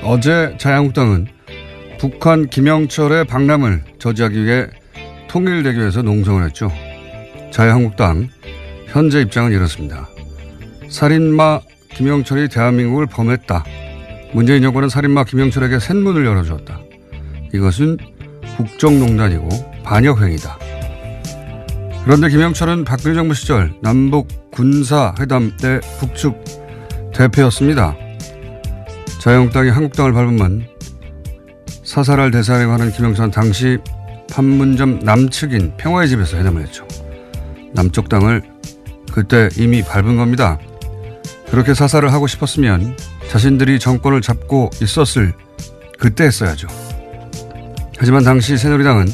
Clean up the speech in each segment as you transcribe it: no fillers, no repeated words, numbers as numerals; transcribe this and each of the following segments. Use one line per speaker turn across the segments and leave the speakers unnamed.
어제 자유한국당은 북한 김영철의 방남을 저지하기 위해 통일대교에서 농성을 했죠. 자유한국당 현재 입장은 이렇습니다. 살인마 김영철이 대한민국을 범했다. 문재인 정권은 살인마 김영철에게 쇳문을 열어주었다. 이것은 국정농단이고 반역행위다. 그런데 김영철은 박근혜 정부 시절 남북 군사회담 때 북측 대표였습니다. 자유한국당이 한국당을 밟으면 사살할 대상이라고 하는 김영철은 당시 판문점 남측인 평화의 집에서 회담을 했죠. 남쪽 땅을 그때 이미 밟은 겁니다. 그렇게 사살을 하고 싶었으면 자신들이 정권을 잡고 있었을 그때 했어야죠. 하지만 당시 새누리당은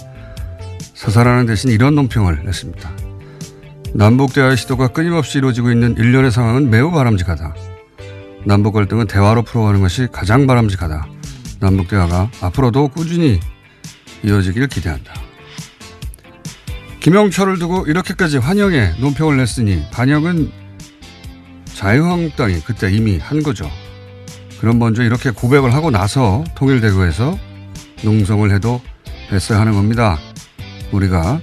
사살하는 대신 이런 논평을 냈습니다. 남북 대화의 시도가 끊임없이 이루어지고 있는 일련의 상황은 매우 바람직하다. 남북 갈등은 대화로 풀어가는 것이 가장 바람직하다. 남북 대화가 앞으로도 꾸준히 이어지길 기대한다. 김영철을 두고 이렇게까지 환영의 논평을 냈으니 반역은 자유한국당이 그때 이미 한 거죠. 그럼 먼저 이렇게 고백을 하고 나서 통일대교에서 농성을 해도 됐어야 하는 겁니다. 우리가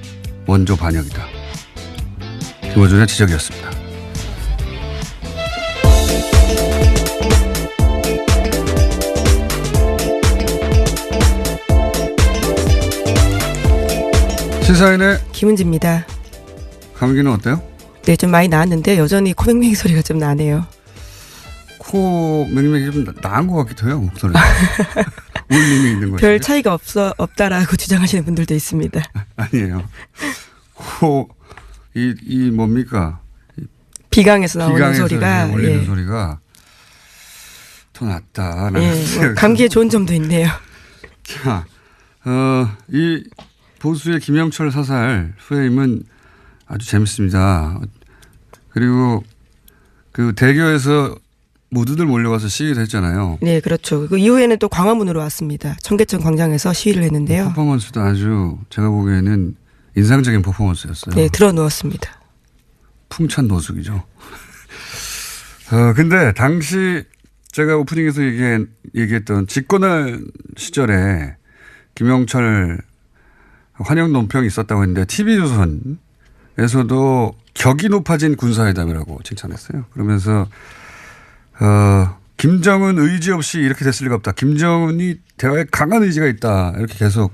원조 반역이다. 김어준의 지적이었습니다. 시사인의
김은지입니다.
감기는 어때요?
네, 좀 많이 나았는데 여전히 코맹맹이 소리가 좀 나네요.
코 맹맹이 좀 나은 것 같기도 해요. 목소리가. 울림이 있는 거죠.
별 차이가 없다라고 주장하시는 분들도 있습니다.
아니에요. 이 뭡니까?
비강에서 나오는 소리가.
울리는 소리가 더 낫다.
예, 감기에 좋은 점도 있네요.
자, 이 보수의 김영철 사살 프레임은 아주 재밌습니다. 그리고 그 대교에서 모두들 몰려가서 시위를 했잖아요.
네, 그렇죠. 그 이후에는 또 광화문으로 왔습니다. 청계천 광장에서 시위를 했는데요.
퍼포먼스도 아주 제가 보기에는 인상적인 퍼포먼스였어요.
네, 드러누웠습니다.
풍찬 노숙이죠. 근데 당시 제가 오프닝에서 얘기했던 집권할 시절에 김영철 환영 논평이 있었다고 했는데 TV조선에서도 격이 높아진 군사회담이라고 칭찬했어요. 그러면서 김정은 의지 없이 이렇게 됐을 리가 없다. 김정은이 대화에 강한 의지가 있다. 이렇게 계속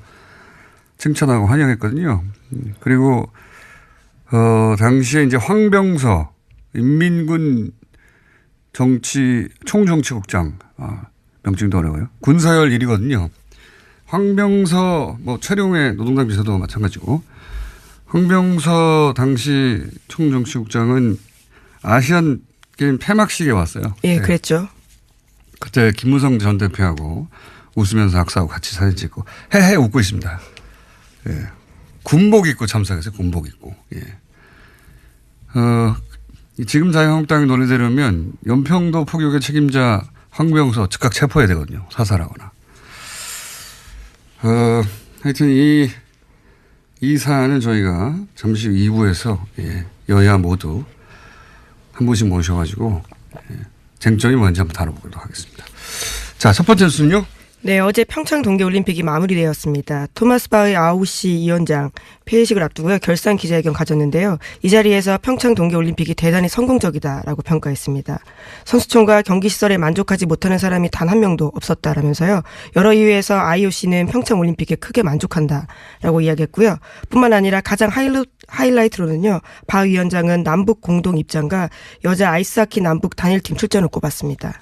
칭찬하고 환영했거든요. 그리고 당시에 이제 황병서 인민군 총정치국장 명칭도 어려워요. 군사열 1위거든요. 황병서 최룡의 노동당 비서도 마찬가지고 황병서 당시 총정치국장은 아시안 게임 폐막식에 왔어요.
예, 네. 그랬죠.
그때 김무성 전 대표하고 웃으면서 악수하고 같이 사진 찍고 헤헤 웃고 있습니다. 예. 군복 입고 참석했어요. 군복 입고. 예. 지금 자유한국당이 논의되려면 연평도 포격의 책임자 황병서 즉각 체포해야 되거든요. 사살하거나. 하여튼 이 사안은 저희가 잠시 2부에서 여야 모두 한 분씩 모셔가지고 쟁점이 뭔지 한번 다뤄보도록 하겠습니다. 자, 첫 번째 뉴스는요.
네, 어제 평창 동계올림픽이 마무리되었습니다. 토마스 바흐 아우시 위원장 폐회식을 앞두고요. 결산 기자회견 가졌는데요. 이 자리에서 평창 동계올림픽이 대단히 성공적이다라고 평가했습니다. 선수촌과 경기시설에 만족하지 못하는 사람이 단 한 명도 없었다라면서요. 여러 이유에서 IOC는 평창올림픽에 크게 만족한다라고 이야기했고요. 뿐만 아니라 가장 하이라이트로는요. 바흐 위원장은 남북 공동 입장과 여자 아이스하키 남북 단일팀 출전을 꼽았습니다.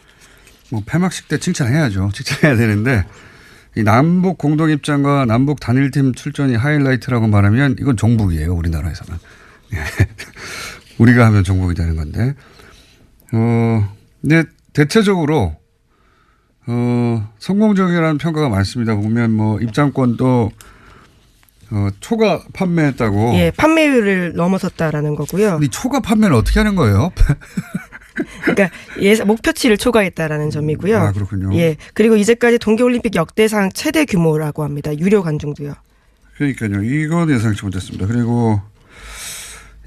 폐막식 때 칭찬해야죠. 칭찬해야 되는데 이 남북 공동 입장과 남북 단일팀 출전이 하이라이트라고 말하면 이건 종북이에요. 우리나라에서는. 우리가 하면 종북이 되는 건데. 근데 대체적으로 성공적이라는 평가가 많습니다. 보면 입장권도 초과 판매했다고.
예, 판매율을 넘어섰다라는 거고요.
이 초과 판매는 어떻게 하는 거예요?
그러니까 목표치를 초과했다라는 점이고요.
아, 그렇군요.
예, 그리고 이제까지 동계올림픽 역대상 최대 규모라고 합니다. 유료 관중도요.
그러니까요. 이건 예상치 못했습니다. 그리고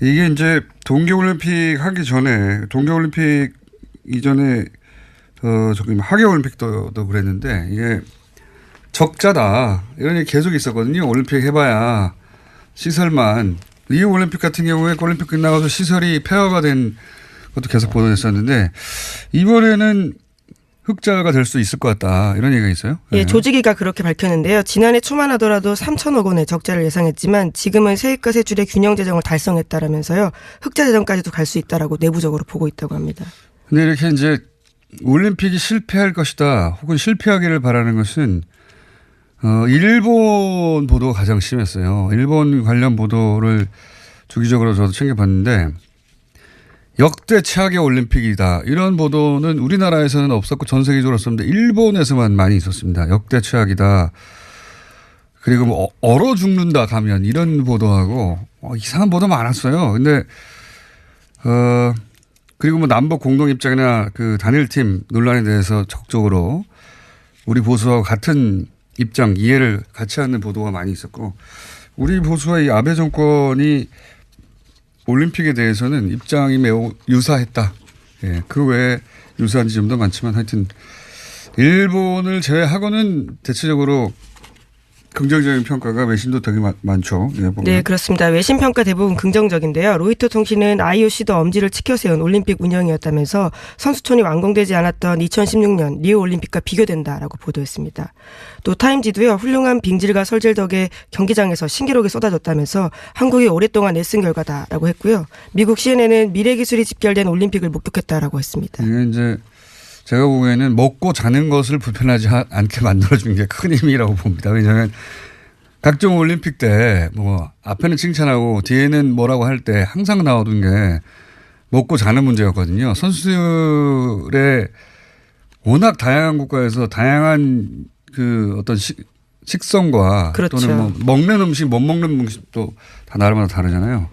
이게 이제 동계올림픽 하기 전에 동계올림픽 이전에 저기 하계올림픽도 그랬는데 이게 적자다 이런 얘기 계속 있었거든요. 올림픽 해봐야 시설만. 리우올림픽 같은 경우에 올림픽 끝나가서 시설이 폐허가 된 것도 계속 보도됐었는데 이번에는 흑자가 될 수 있을 것 같다 이런 얘기가 있어요.
예,
네.
조직위가 그렇게 밝혔는데요. 지난해 초만 하더라도 3천억 원의 적자를 예상했지만 지금은 세입과 세출의 균형 재정을 달성했다라면서요. 흑자 재정까지도 갈 수 있다라고 내부적으로 보고 있다고 합니다.
근데 이렇게 이제 올림픽이 실패할 것이다 혹은 실패하기를 바라는 것은 일본 보도가 가장 심했어요. 일본 관련 보도를 주기적으로 저도 챙겨봤는데 역대 최악의 올림픽이다. 이런 보도는 우리나라에서는 없었고 전 세계적으로 없었는데 일본에서만 많이 있었습니다. 역대 최악이다. 그리고 뭐 얼어 죽는다 가면 이런 보도하고 이상한 보도 많았어요. 근데 그리고 뭐 남북 공동 입장이나 그 단일팀 논란에 대해서 적극적으로 우리 보수와 같은 입장 이해를 같이 하는 보도가 많이 있었고 우리 보수와 이 아베 정권이 올림픽에 대해서는 입장이 매우 유사했다. 예, 그 외에 유사한 지점도 많지만 하여튼 일본을 제외하고는 대체적으로 긍정적인 평가가 외신도 되게 많죠. 예, 보면.
네, 그렇습니다. 외신 평가 대부분 긍정적인데요. 로이터 통신은 IOC도 엄지를 치켜세운 올림픽 운영이었다면서 선수촌이 완공되지 않았던 2016년 리우 올림픽과 비교된다라고 보도했습니다. 또 타임지도요. 훌륭한 빙질과 설질 덕에 경기장에서 신기록이 쏟아졌다면서 한국이 오랫동안 애쓴 결과다라고 했고요. 미국 CNN은 미래 기술이 집결된 올림픽을 목격했다라고 했습니다.
이게 이제 제가 보기에는 먹고 자는 것을 불편하지 않게 만들어주는 게 큰 힘이라고 봅니다. 왜냐하면 각종 올림픽 때 뭐 앞에는 칭찬하고 뒤에는 뭐라고 할 때 항상 나오던 게 먹고 자는 문제였거든요. 선수들의 워낙 다양한 국가에서 다양한 그 어떤 식성과
그렇죠.
또는 뭐 먹는 음식, 못 먹는 음식도 다 나라마다 다르잖아요.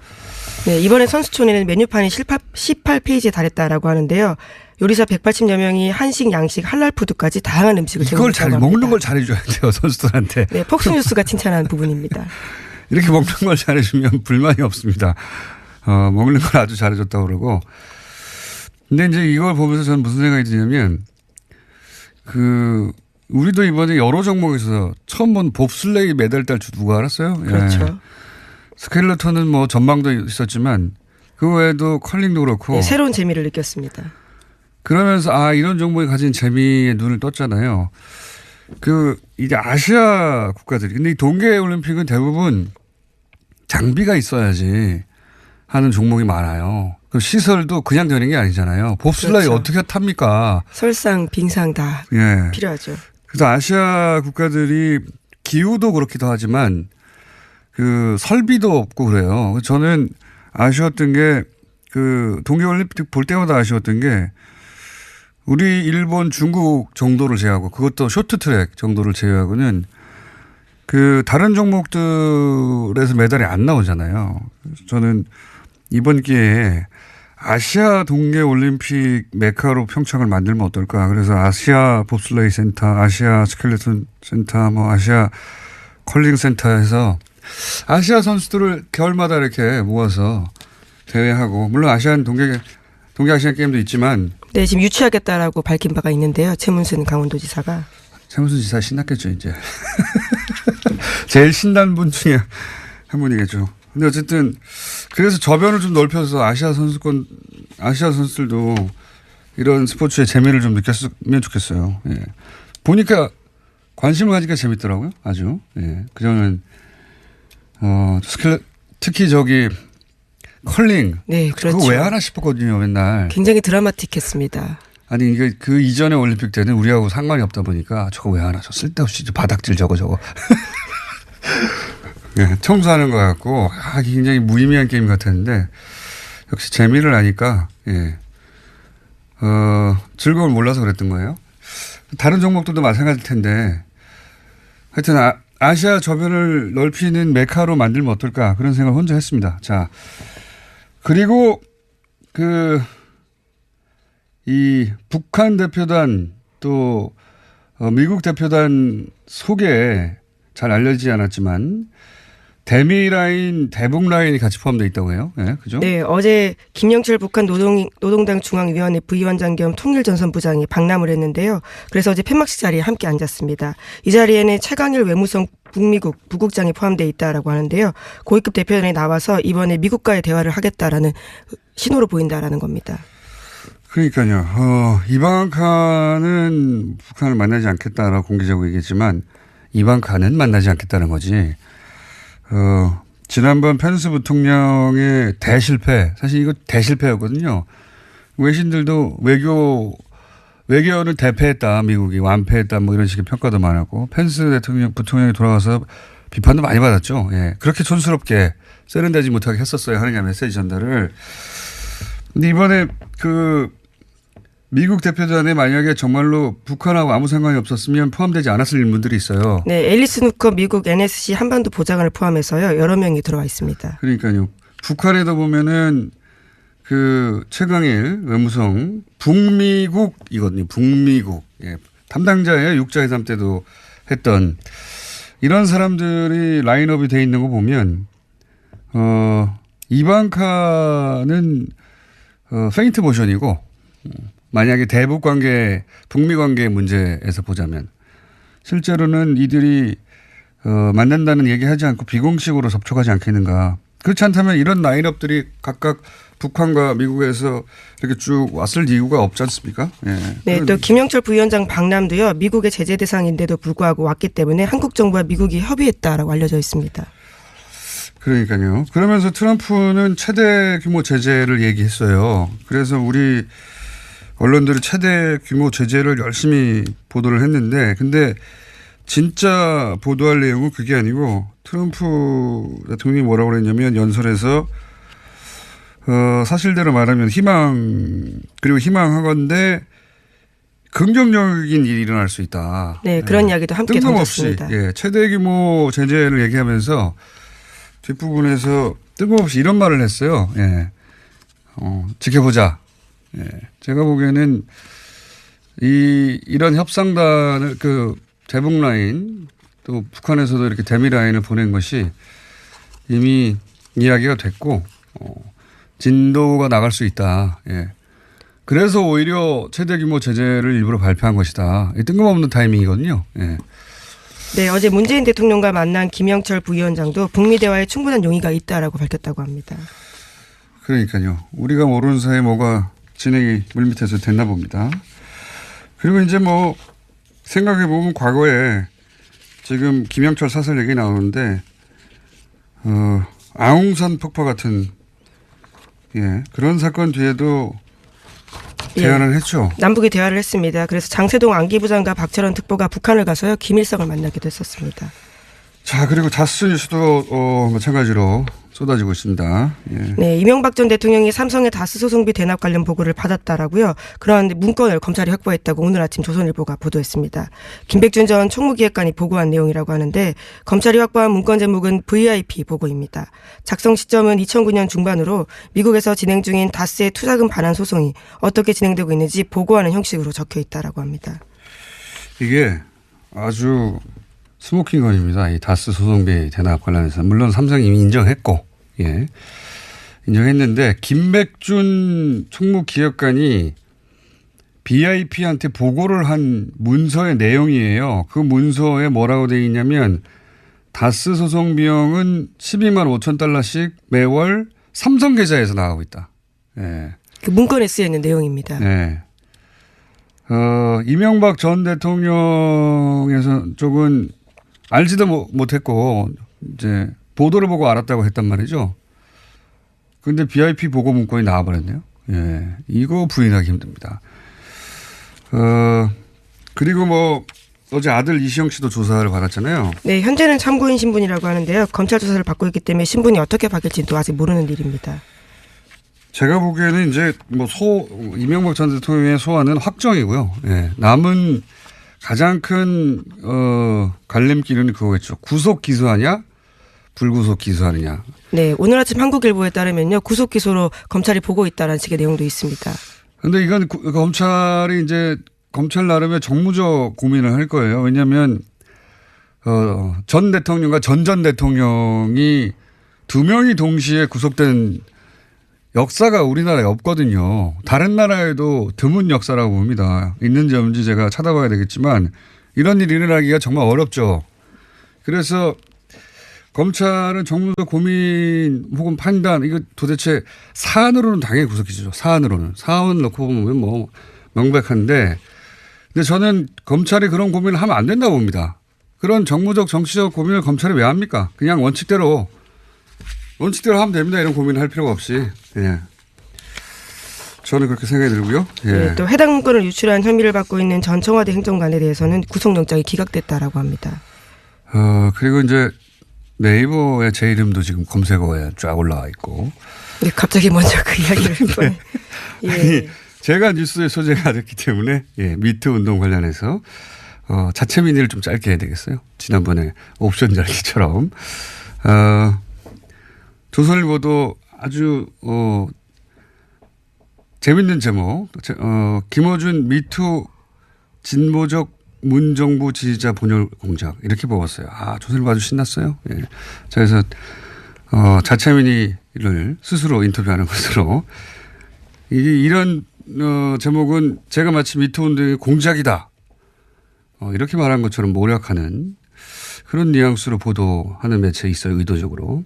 네, 이번에 선수촌에는 메뉴판이 18페이지에 달했다라고 하는데요. 요리사 180여 명이 한식, 양식, 할랄푸드까지 다양한 음식을
이걸
제공했다고 합니다.
먹는 걸 잘해줘야 돼요, 선수들한테.
네, 폭스뉴스가 칭찬한 부분입니다.
이렇게 먹는 걸 잘해주면 불만이 없습니다. 먹는 걸 아주 잘해줬다고 그러고. 근데 이제 이걸 보면서 저는 무슨 생각이 드냐면, 우리도 이번에 여러 종목에서 처음 본 봅슬레이 메달 딸 줄 누가 알았어요?
그렇죠.
예. 스켈레톤은 뭐 전망도 있었지만, 그 외에도 컬링도 그렇고.
네, 새로운 재미를 느꼈습니다.
그러면서 이런 종목이 가진 재미에 눈을 떴잖아요. 이제 아시아 국가들이. 근데 이 동계올림픽은 대부분 장비가 있어야지 하는 종목이 많아요. 그 시설도 그냥 되는 게 아니잖아요. 봅슬라이
그렇죠.
어떻게 탑니까?
설상, 빙상 다
예.
필요하죠.
그래서 아시아 국가들이 기후도 그렇기도 하지만 그 설비도 없고 그래요. 저는 아쉬웠던 게 동계올림픽 볼 때마다 아쉬웠던 게 우리 일본, 중국 정도를 제외하고 그것도 쇼트트랙 정도를 제외하고는 다른 종목들에서 메달이 안 나오잖아요. 저는 이번 기회에 아시아 동계올림픽 메카로 평창을 만들면 어떨까. 그래서 아시아 봅슬레이 센터, 아시아 스켈레톤 센터, 아시아 컬링 센터에서 아시아 선수들을 겨울마다 이렇게 모아서 대회하고 물론 아시안 동계 아시안 게임도 있지만
네, 지금 유치하겠다라고 밝힌 바가 있는데요. 최문순 강원도지사가.
최문순 지사 신났겠죠, 이제. 제일 신난 분 중에 한 분이겠죠. 근데 어쨌든 그래서 저변을 좀 넓혀서 아시아 선수들도 이런 스포츠의 재미를 좀 느꼈으면 좋겠어요. 예. 보니까 관심을 가지니까 재밌더라고요. 아주. 예. 그전엔 특히 컬링.
네, 그렇죠.
그거 왜 하나 싶었거든요, 맨날.
굉장히 드라마틱했습니다.
아니, 이게 그 이전의 올림픽 때는 우리하고 상관이 없다 보니까 저거 왜 하나, 저 쓸데없이 바닥질 저거. 네, 청소하는 것 같고, 굉장히 무의미한 게임 같았는데, 역시 재미를 아니까, 예. 즐거움을 몰라서 그랬던 거예요. 다른 종목들도 마찬가지일 텐데, 하여튼 아시아 저변을 넓히는 메카로 만들면 어떨까, 그런 생각을 혼자 했습니다. 자. 그리고 이 북한 대표단 또 미국 대표단 소개 잘 알려지지 않았지만 대미 라인, 대북 라인이 같이 포함되어 있다고 해요. 네, 그죠?
네, 어제 김영철 북한 노동당 중앙위원회 부위원장 겸 통일전선부장이 방남을 했는데요. 그래서 어제 폐막식 자리에 함께 앉았습니다. 이 자리에는 최강일 외무성 북미국 부국장이 포함되어 있다라고 하는데요. 고위급 대표단이 나와서 이번에 미국과의 대화를 하겠다라는 신호를 보인다라는 겁니다.
그러니까요. 이방카는 북한을 만나지 않겠다라고 공개적으로 얘기했지만 이방카는 만나지 않겠다는 거지. 지난번 펜스 부통령의 대실패, 사실 이거 대실패였거든요. 외신들도 외교는 대패했다, 미국이 완패했다, 뭐 이런 식의 평가도 많았고, 펜스 부통령이 돌아가서 비판도 많이 받았죠. 예. 그렇게 촌스럽게 세련되지 못하게 했었어야 하느냐 메시지 전달을. 근데 이번에 미국 대표단에 만약에 정말로 북한하고 아무 상관이 없었으면 포함되지 않았을 인물들이 있어요.
네, 앨리스 누커 미국 NSC 한반도 보좌관을 포함해서요 여러 명이 들어와 있습니다.
그러니까요. 북한에도 보면은 최강일 외무성 북미국이거든요. 북미국 담당자예요. 육자회담 때도 했던 이런 사람들이 라인업이 돼 있는 거 보면 이방카는 페인트 모션이고. 만약에 대북 관계, 북미 관계 문제에서 보자면 실제로는 이들이 만난다는 얘기하지 않고 비공식으로 접촉하지 않겠는가. 그렇지 않다면 이런 라인업들이 각각 북한과 미국에서 이렇게 쭉 왔을 이유가 없지 않습니까? 예.
네, 또 김영철 부위원장 방남도요. 미국의 제재 대상인데도 불구하고 왔기 때문에 한국 정부와 미국이 협의했다라고 알려져 있습니다.
그러니까요. 그러면서 트럼프는 최대 규모 제재를 얘기했어요. 그래서 우리 언론들이 최대 규모 제재를 열심히 보도를 했는데 근데 진짜 보도할 내용은 그게 아니고 트럼프 대통령이 뭐라고 그랬냐면 연설에서 사실대로 말하면 희망하건대 긍정적인 일이 일어날 수 있다.
네, 그런 이야기도 함께 던졌습니다.
최대 규모 제재를 얘기하면서 뒷부분에서 뜬금없이 이런 말을 했어요. 지켜보자. 제가 보기에는 이런 협상단을 대북 라인 또 북한에서도 이렇게 대미 라인을 보낸 것이 이미 이야기가 됐고 진도가 나갈 수 있다. 그래서 오히려 최대 규모 제재를 일부러 발표한 것이다. 뜬금없는 타이밍이거든요.
네, 어제 문재인 대통령과 만난 김영철 부위원장도 북미 대화에 충분한 용의가 있다라고 밝혔다고 합니다.
그러니까요. 우리가 모르는 사이에 뭐가 진행이 물밑에서 됐나 봅니다. 그리고 이제 생각해보면 과거에 지금 김영철 사설 얘기 나오는데, 아웅산 폭파 같은, 그런 사건 뒤에도 대화를 했죠.
남북이 대화를 했습니다. 그래서 장세동 안기부장과 박철원 특보가 북한을 가서요, 김일성을 만나기도 했었습니다.
자, 그리고 다스 뉴스도 마찬가지로 쏟아지고 있습니다.
네, 이명박 전 대통령이 삼성의 다스 소송비 대납 관련 보고를 받았다라고요. 그런데 문건을 검찰이 확보했다고 오늘 아침 조선일보가 보도했습니다. 김백준 전 총무기획관이 보고한 내용이라고 하는데 검찰이 확보한 문건 제목은 VIP 보고입니다. 작성 시점은 2009년 중반으로 미국에서 진행 중인 다스의 투자금 반환 소송이 어떻게 진행되고 있는지 보고하는 형식으로 적혀 있다라고 합니다.
이게 아주 스모킹건입니다. 이 다스 소송비 대납 관련해서. 물론 삼성이 이미 인정했고, 인정했는데, 김백준 총무기획관이 BIP한테 보고를 한 문서의 내용이에요. 그 문서에 뭐라고 되어 있냐면, 다스 소송 비용은 12만 5천 달러씩 매월 삼성 계좌에서 나가고 있다.
그 문건에 쓰여 있는 내용입니다.
이명박 전 대통령에서 쪽은 알지도 못했고 이제 보도를 보고 알았다고 했단 말이죠. 그런데 BIP 보고 문건이 나와버렸네요. 이거 부인하기 힘듭니다. 그리고 어제 아들 이시영 씨도 조사를 받았잖아요.
네, 현재는 참고인 신분이라고 하는데요. 검찰 조사를 받고 있기 때문에 신분이 어떻게 바뀔지도 아직 모르는 일입니다.
제가 보기에는 이제 이명박 전 대통령의 소환은 확정이고요. 남은 가장 큰 갈림길은 그거겠죠. 구속 기소하냐, 불구속 기소하느냐. 네,
오늘 아침 한국일보에 따르면요, 구속 기소로 검찰이 보고 있다는 식의 내용도 있습니다.
그런데 이건 검찰이 이제 검찰 나름의 정무적 고민을 할 거예요. 왜냐하면 전 대통령과 전 대통령이 두 명이 동시에 구속된 역사가 우리나라에 없거든요. 다른 나라에도 드문 역사라고 봅니다. 있는지 없는지 제가 찾아봐야 되겠지만 이런 일이 일어나기가 정말 어렵죠. 그래서 검찰은 정무적 고민 혹은 판단, 이거 도대체 사안으로는 당연히 구속이죠. 사안으로는. 사안 놓고 보면 뭐 명백한데, 근데 저는 검찰이 그런 고민을 하면 안 된다고 봅니다. 그런 정무적 정치적 고민을 검찰이 왜 합니까? 그냥 원칙대로 하면 됩니다. 이런 고민을 할 필요가 없이. 예. 저는 그렇게 생각이 들고요. 예.
네, 또 해당 문건을 유출한 혐의를 받고 있는 전 청와대 행정관에 대해서는 구속영장이 기각됐다라고 합니다.
그리고 이제 네이버에 제 이름도 지금 검색어에 쫙 올라와 있고.
네, 갑자기 먼저 그 이야기를 한 예.
아니, 제가 뉴스에 소재가 됐기 때문에 예, 미투 운동 관련해서 자체 민의를 좀 짧게 해야 되겠어요. 지난번에 옵션 열기처럼. 조선일보도 아주 재밌는 제목. 김어준 미투 진보적 문정부 지지자 분열 공작 이렇게 뽑았어요. 조선일보 아주 신났어요. 예. 그래서 자체 민의를 스스로 인터뷰하는 것으로 이런 제목은 제가 마치 미투 운동의 공작이다. 이렇게 말한 것처럼 모략하는 그런 뉘앙스로 보도하는 매체에 있어요. 의도적으로.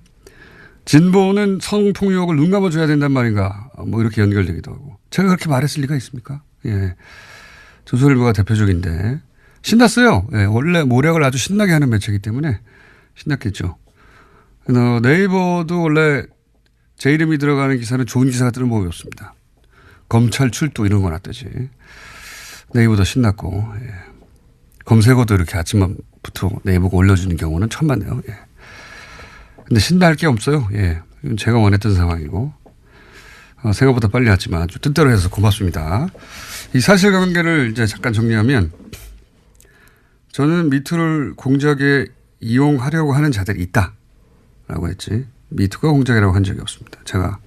진보는 성폭력을 눈 감아줘야 된단 말인가. 뭐 이렇게 연결되기도 하고. 제가 그렇게 말했을 리가 있습니까? 예. 조선일보가 대표적인데 신났어요. 예. 원래 모략을 아주 신나게 하는 매체이기 때문에 신났겠죠. 네이버도 원래 제 이름이 들어가는 기사는 좋은 기사가 뜨는 법이 없습니다. 검찰 출두 이런 건 놨듯이. 네이버도 신났고. 예. 검색어도 이렇게 아침부터 네이버가 올려주는 경우는 처음 봤네요. 예. 근데 신나할 게 없어요. 예. 이건 제가 원했던 상황이고. 생각보다 빨리 왔지만 좀 뜻대로 해서 고맙습니다. 이 사실관계를 이제 잠깐 정리하면 저는 미투를 공작에 이용하려고 하는 자들이 있다라고 했지. 미투가 공작이라고 한 적이 없습니다. 제가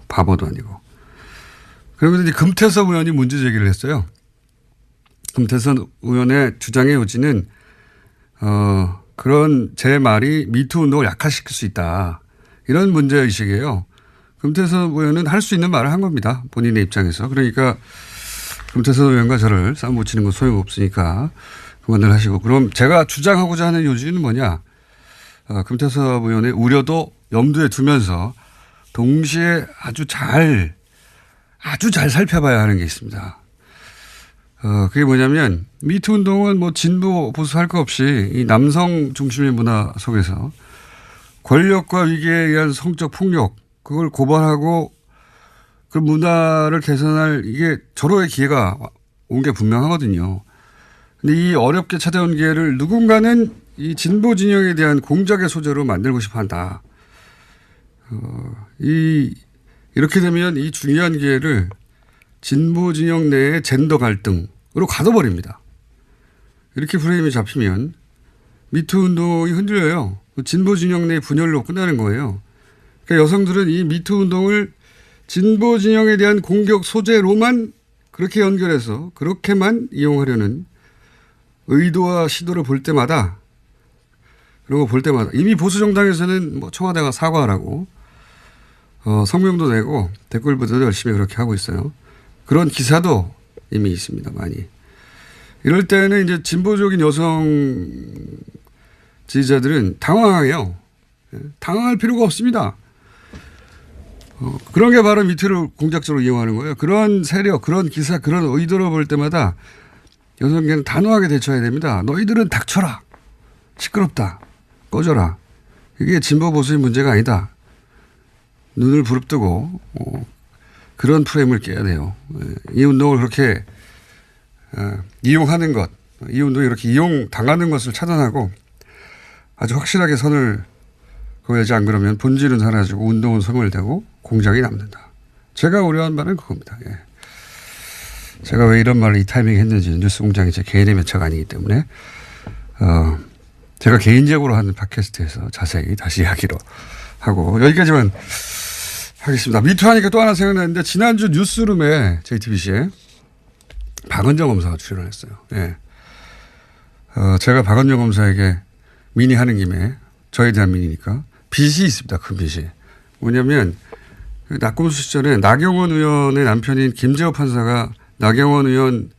바보도 아니고. 그러면서 이제 금태섭 의원이 문제 제기를 했어요. 금태섭 의원의 주장의 요지는 그런 제 말이 미투 운동을 약화시킬 수 있다. 이런 문제의식이에요. 금태섭 의원은 할 수 있는 말을 한 겁니다. 본인의 입장에서. 그러니까 금태섭 의원과 저를 싸움 붙이는 건 소용없으니까 그만들 하시고. 그럼 제가 주장하고자 하는 요지는 뭐냐. 금태섭 의원의 우려도 염두에 두면서 동시에 아주 잘 살펴봐야 하는 게 있습니다. 그게 뭐냐면 미투 운동은 뭐 진보 보수 할 거 없이 이 남성 중심의 문화 속에서 권력과 위기에 의한 성적 폭력 그걸 고발하고 그 문화를 개선할 이게 절호의 기회가 온 게 분명하거든요. 근데 이 어렵게 찾아온 기회를 누군가는 이 진보 진영에 대한 공작의 소재로 만들고 싶어 한다. 이렇게 되면 이 중요한 기회를 진보 진영 내의 젠더 갈등으로 가둬버립니다. 이렇게 프레임이 잡히면 미투 운동이 흔들려요. 진보 진영 내 분열로 끝나는 거예요. 그러니까 여성들은 이 미투 운동을 진보 진영에 대한 공격 소재로만 그렇게 연결해서 그렇게만 이용하려는 의도와 시도를 볼 때마다 그런 거 볼 때마다 이미 보수 정당에서는 뭐 청와대가 사과하라고 성명도 내고 댓글부터도 열심히 그렇게 하고 있어요. 그런 기사도 이미 있습니다. 많이. 이럴 때는 이제 진보적인 여성 지지자들은 당황해요. 당황할 필요가 없습니다. 그런 게 바로 미투를 공작적으로 이용하는 거예요. 그런 세력, 그런 기사, 그런 의도를 볼 때마다 여성계는 단호하게 대처해야 됩니다. 너희들은 닥쳐라. 시끄럽다. 꺼져라. 이게 진보 보수의 문제가 아니다. 눈을 부릅뜨고 그런 프레임을 깨야 돼요. 이 운동을 그렇게 이용하는 것, 이 운동이 이렇게 이용당하는 것을 차단하고 아주 확실하게 선을 그어야지 안 그러면 본질은 사라지고 운동은 소멸되고 공작이 남는다. 제가 우려한 바는 그겁니다. 예. 제가 왜 이런 말을 이 타이밍에 했는지는 뉴스공장이 제 개인의 매체가 아니기 때문에 제가 개인적으로 하는 팟캐스트에서 자세히 다시 이야기로 하고 여기까지만 하겠습니다. 미투 하니까 또 하나 생각나는데 지난주 뉴스룸에 JTBC에 박은정 검사가 출연을 했어요. 예. 제가 박은정 검사에게 민의 하는 김에 저에 대한 민의니까 빚이 있습니다. 큰 빚이. 뭐냐면 낙검수 시절에 나경원 의원의 남편인 김재호 판사가 나경원 의원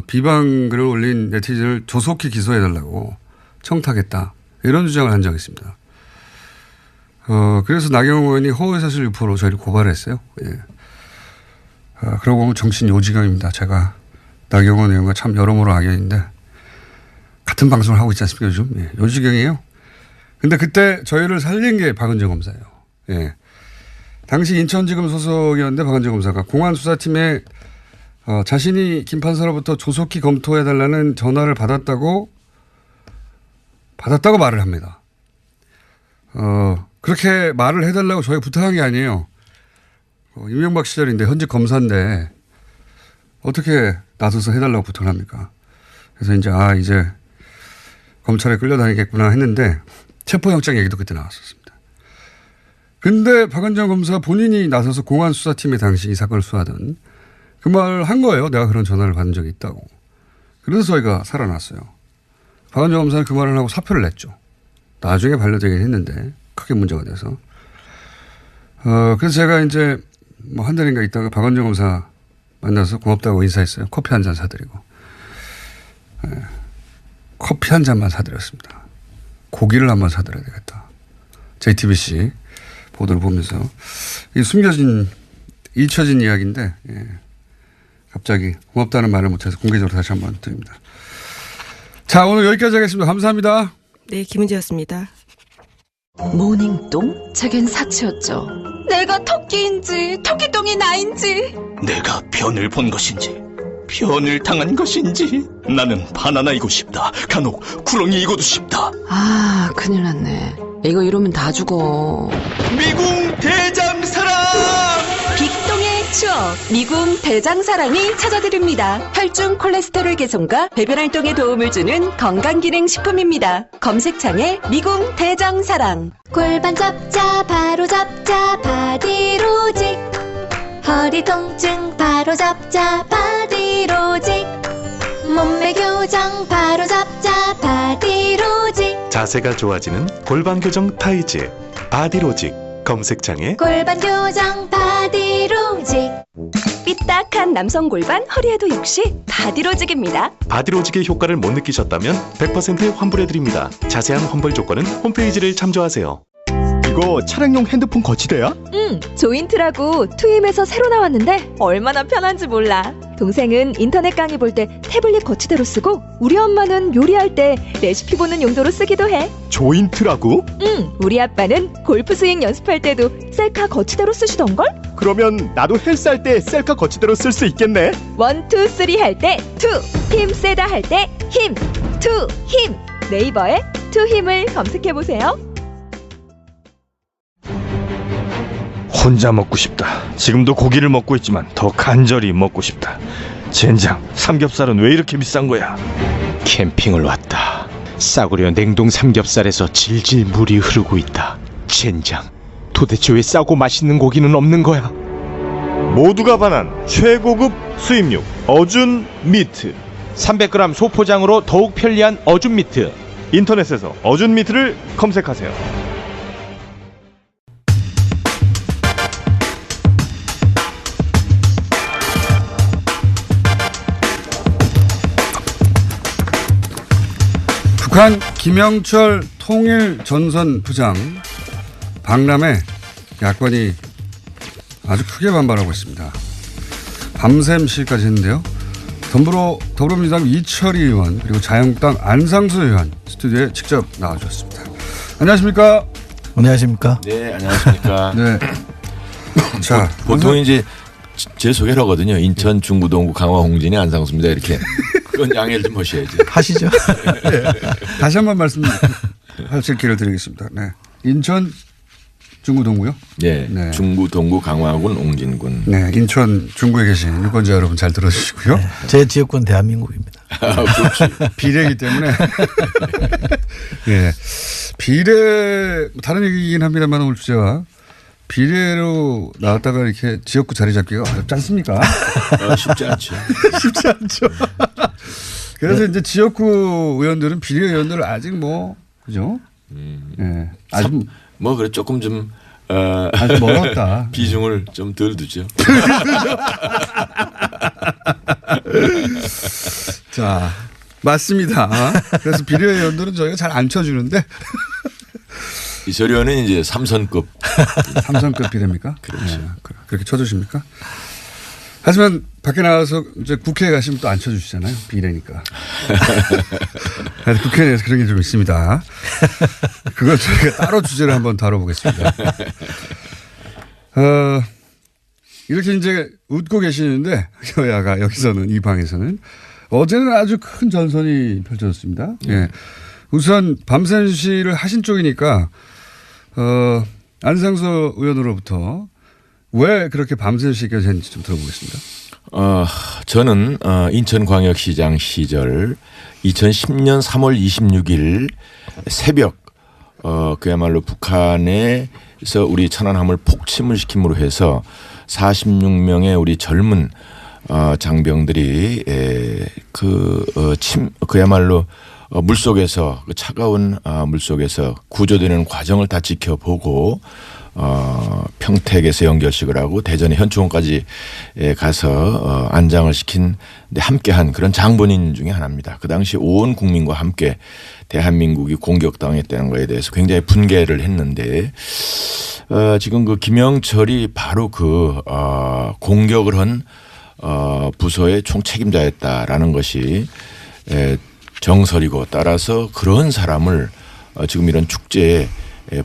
비방글을 올린 네티즌을 조속히 기소해달라고 청탁했다. 이런 주장을 한 적이 있습니다. 그래서 나경원 의원이 허위사실 유포로 저희를 고발했어요. 예. 그러고 보면 정신 요지경입니다. 제가 나경원 의원과 참 여러모로 악연인데 같은 방송을 하고 있지 않습니까 요즘. 예. 요지경이에요. 근데 그때 저희를 살린 게 박은정 검사예요. 예. 당시 인천지검 소속이었는데 박은정 검사가 공안수사팀에 자신이 김 판사로부터 조속히 검토해달라는 전화를 받았다고 말을 합니다. 그렇게 말을 해달라고 저희가 부탁한 게 아니에요. 이명박 시절인데 현직 검사인데 어떻게 나서서 해달라고 부탁을 합니까? 그래서 이제 검찰에 끌려다니겠구나 했는데 체포영장 얘기도 그때 나왔었습니다. 근데 박은정 검사 본인이 나서서 공안수사팀에 당시 이 사건을 수사하던 그 말을 한 거예요. 내가 그런 전화를 받은 적이 있다고. 그래서 저희가 살아났어요. 박은정 검사는 그 말을 하고 사표를 냈죠. 나중에 반려되긴 했는데 크게 문제가 돼서. 그래서 제가 이제 뭐 한 달인가 있다가 박은정 검사 만나서 고맙다고 인사했어요. 커피 한 잔 사드리고. 커피 한 잔만 사드렸습니다. 고기를 한번 사드려야 되겠다. JTBC 보도를 보면서. 이 잊혀진 이야기인데, 예. 갑자기 고맙다는 말을 못해서 공개적으로 다시 한번 드립니다. 자, 오늘 여기까지 하겠습니다. 감사합니다.
네, 김은지였습니다.
모닝똥? 제겐 사치였죠.
내가 토끼인지 토끼똥이 나인지
내가 변을 본 것인지 변을 당한 것인지 나는 바나나이고 싶다. 간혹 구렁이이고도 싶다.
아, 큰일 났네. 이거 이러면 다 죽어.
미궁 대장사랑!
빅똥의 추억 미궁 대장사랑이 찾아드립니다. 혈중 콜레스테롤 개선과 배변 활동에 도움을 주는 건강기능식품입니다. 검색창에 미궁 대장사랑.
골반 잡자 바로 잡자 바디로직, 허리 통증 바로 잡자 바디로직, 몸매 교정 바로 잡자 바디로직,
자세가 좋아지는 골반 교정 타이즈 바디로직. 검색창에
골반 교정 바디로직.
삐딱한 남성 골반 허리에도 역시 바디로직입니다.
바디로직의 효과를 못 느끼셨다면 100% 환불해드립니다. 자세한 환불 조건은 홈페이지를 참조하세요.
이거 차량용 핸드폰 거치대야?
응, 조인트라고 투임에서 새로 나왔는데 얼마나 편한지 몰라. 동생은 인터넷 강의 볼 때 태블릿 거치대로 쓰고 우리 엄마는 요리할 때 레시피 보는 용도로 쓰기도 해.
조인트라고?
응, 우리 아빠는 골프 스윙 연습할 때도 셀카 거치대로 쓰시던걸?
그러면 나도 헬스할 때 셀카 거치대로 쓸 수 있겠네.
1, 2, 3 할 때 투, 힘 세다 할 때 힘, 투, 힘. 네이버에 투 힘을 검색해보세요.
혼자 먹고 싶다. 지금도 고기를 먹고 있지만 더 간절히 먹고 싶다. 젠장, 삼겹살은 왜 이렇게 비싼 거야? 캠핑을 왔다. 싸구려 냉동 삼겹살에서 질질 물이 흐르고 있다. 젠장, 도대체 왜 싸고 맛있는 고기는 없는 거야?
모두가 반한 최고급 수입육 어준 미트.
300g 소포장으로 더욱 편리한 어준 미트.
인터넷에서 어준 미트를 검색하세요.
북한 김영철 통일전선부장 박람회 야권이 아주 크게 반발하고 있습니다. 밤샘 시위까지 했는데요. 더불어민주당 이철희 의원 그리고 자유한국당 안상수 의원 스튜디오에 직접 나와주셨습니다. 안녕하십니까?
안녕하십니까?
네, 안녕하십니까?
네. 자,
보통 이제 제 소개를 하거든요. 인천 중구동구 강화 홍진의 안상수입니다. 이렇게. 그건 양해를 좀 하셔야지.
하시죠.
네. 다시 한번 말씀하실 기회를 드리겠습니다. 네. 인천 중구동구요?
네. 네. 중구동구 강화군 옹진군.
네. 인천 중구에 계신 유권자 여러분 잘 들어주시고요. 네.
제 지역군 대한민국입니다.
그렇지.
비례이기 때문에. 네. 비례 다른 얘기이긴 합니다만 오늘 주제가 비례로 나왔다가 이렇게 지역구 자리 잡기가 어렵지 않습니까?
쉽지 않죠.
쉽지 않죠. 그래서 네. 이제 지역구 의원들은 비례 의원들을 아직 뭐 그죠? 예. 아주
뭐 그래 조금 좀
아주 멀었다.
비중을 좀 덜 두죠.
자, 맞습니다. 그래서 비례 의원들은 저희가 잘 안 쳐주는데.
이 저리원은 이제 3선급.
3선급 비례입니까?
그렇죠.
네, 그렇게 쳐주십니까? 하지만 밖에 나가서 이제 국회에 가시면 또 안 쳐주시잖아요. 비례니까. 국회 내에서 그런 게 좀 있습니다. 그건 저희가 따로 주제를 한번 다뤄보겠습니다. 이렇게 이제 웃고 계시는데 여야가 여기서는 이 방에서는 어제는 아주 큰 전선이 펼쳐졌습니다. 예. 우선 밤샘시를 하신 쪽이니까 안상수 의원으로부터 왜 그렇게 밤샘시까지 했는지 좀 들어보겠습니다.
저는 인천광역시장 시절 2010년 3월 26일 새벽 그야말로 북한에서 우리 천안함을 폭침을 시킴으로 해서 46명의 우리 젊은 장병들이 그야말로 물속에서 그 차가운 물속에서 구조되는 과정을 다 지켜보고 평택에서 연결식을 하고 대전의 현충원까지 가서 안장을 시킨 함께한 그런 장본인 중에 하나입니다. 그 당시 온 국민과 함께 대한민국이 공격당했다는 것에 대해서 굉장히 분개를 했는데 지금 그 김영철이 바로 그 공격을 한 부서의 총책임자였다라는 것이 정설이고 따라서 그런 사람을 지금 이런 축제에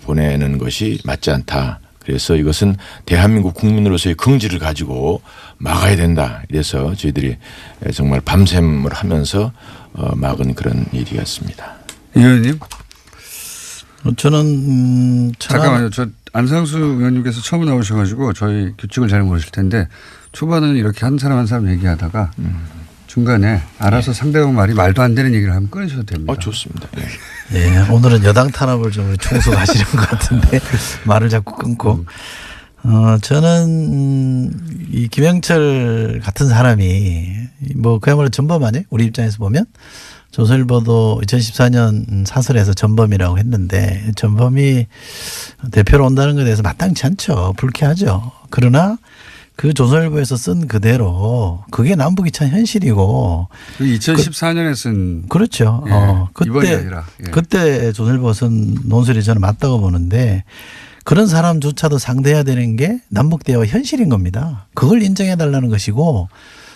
보내는 것이 맞지 않다. 그래서 이것은 대한민국 국민으로서의 긍지를 가지고 막아야 된다. 이래서 저희들이 정말 밤샘을 하면서 막은 그런 일이었습니다.
이 의원님.
저는
잠깐만요. 저 안상수 의원님께서 처음 나오셔가지고 저희 규칙을 잘 모르실 텐데 초반에는 이렇게 한 사람 한 사람 얘기하다가 중간에 알아서 상대방 말이 말도 안 되는 얘기를 하면 끊으셔도 됩니다.
좋습니다. 네.
네, 오늘은 여당 탄압을 좀 총수하시는 것 같은데 말을 자꾸 끊고. 저는 이 김영철 같은 사람이 뭐 그야말로 전범 아니에요? 우리 입장에서 보면. 조선일보도 2014년 사설에서 전범이라고 했는데 전범이 대표로 온다는 것에 대해서 마땅치 않죠. 불쾌하죠. 그러나 그 조선일보에서 쓴 그대로 그게 남북 2차 현실이고.
2014년에 쓴.
그렇죠.
예, 이번이 아니라. 예.
그때 조선일보가 쓴 논술이 저는 맞다고 보는데 그런 사람조차도 상대해야 되는 게 남북 대화 현실인 겁니다. 그걸 인정해 달라는 것이고